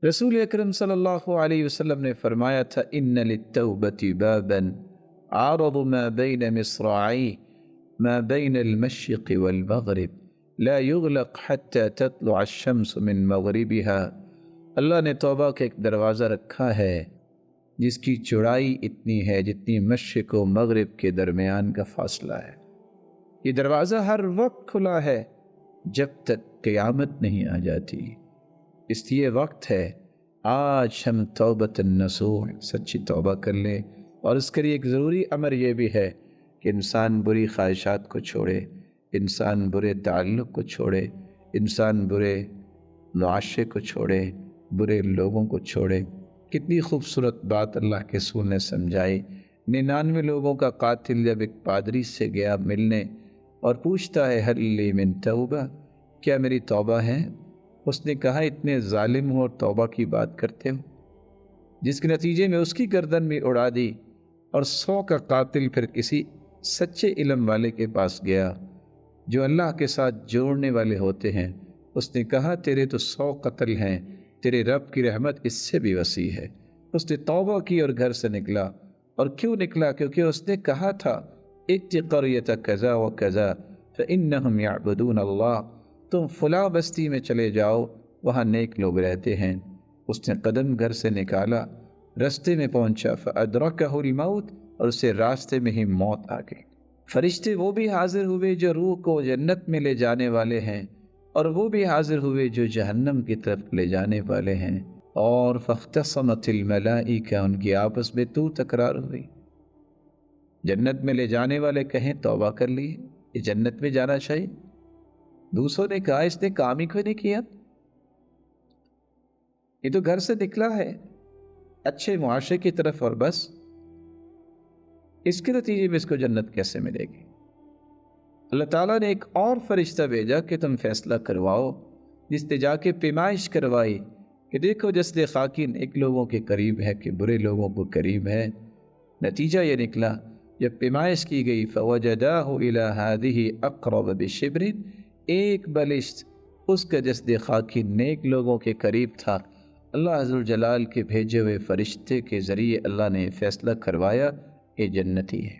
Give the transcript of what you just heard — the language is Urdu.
رسول اکرم صلی اللہ علیہ وسلم نے فرمایا تھا ان للتوبۃ بابا عارض ما بین مصراعی ما بین المشرق والمغرب لا يغلق حتى تطلع الشمس من مغربها۔ اللہ نے توبہ کا ایک دروازہ رکھا ہے جس کی چوڑائی اتنی ہے جتنی مشرق و مغرب کے درمیان کا فاصلہ ہے۔ یہ دروازہ ہر وقت کھلا ہے جب تک قیامت نہیں آ جاتی۔ اس لیے وقت ہے آج ہم توبۃ النصوح سچی توبہ کر لیں، اور اس کے لیے ایک ضروری امر یہ بھی ہے کہ انسان بری خواہشات کو چھوڑے، انسان برے تعلق کو چھوڑے، انسان برے معاشرے کو چھوڑے، برے لوگوں کو چھوڑے۔ کتنی خوبصورت بات اللہ کے رسول نے سمجھائی۔ 99 لوگوں کا قاتل جب ایک پادری سے گیا ملنے اور پوچھتا ہے حل لی من توبہ، کیا میری توبہ ہے؟ اس نے کہا اتنے ظالم ہو اور توبہ کی بات کرتے ہو، جس کے نتیجے میں اس کی گردن بھی اڑا دی۔ اور 100 کا قاتل پھر کسی سچے علم والے کے پاس گیا جو اللہ کے ساتھ جوڑنے والے ہوتے ہیں۔ اس نے کہا تیرے تو 100 قتل ہیں، تیرے رب کی رحمت اس سے بھی وسیع ہے۔ اس نے توبہ کی اور گھر سے نکلا۔ اور کیوں نکلا؟ کیونکہ اس نے کہا تھا ائت قریۃ کذا و کذا فانہم یعبدون اللہ، تم فلاں بستی میں چلے جاؤ، وہاں نیک لوگ رہتے ہیں۔ اس نے قدم گھر سے نکالا، راستے میں پہنچا فادرکہ الموت، اور اسے راستے میں ہی موت آ گئی۔ فرشتے وہ بھی حاضر ہوئے جو روح کو جنت میں لے جانے والے ہیں، اور وہ بھی حاضر ہوئے جو جہنم کی طرف لے جانے والے ہیں۔ اور فاختصمت الملائکہ، ان کی آپس میں تو تکرار ہوئی۔ جنت میں لے جانے والے کہیں توبہ کر لی، یہ جنت میں جانا چاہیے۔ دوسروں نے کہا اس نے کام ہی کوئی نہیں کیا، یہ تو گھر سے نکلا ہے اچھے معاشرے کی طرف، اور بس اس کے نتیجے میں اس کو جنت کیسے ملے گی؟ اللہ تعالیٰ نے ایک اور فرشتہ بھیجا کہ تم فیصلہ کرواؤ، جس نے جا کے پیمائش کروائی کہ دیکھو جسد خاکی نیک لوگوں کے قریب ہے کہ برے لوگوں کو قریب ہے۔ نتیجہ یہ نکلا جب پیمائش کی گئی فوجداہ الی ہذہ اقرب بشبر، ایک بلشت اس کا جسد خاکی نیک لوگوں کے قریب تھا۔ اللہ عز و جلال کے بھیجے ہوئے فرشتے کے ذریعے اللہ نے فیصلہ کروایا کہ جنتی ہے۔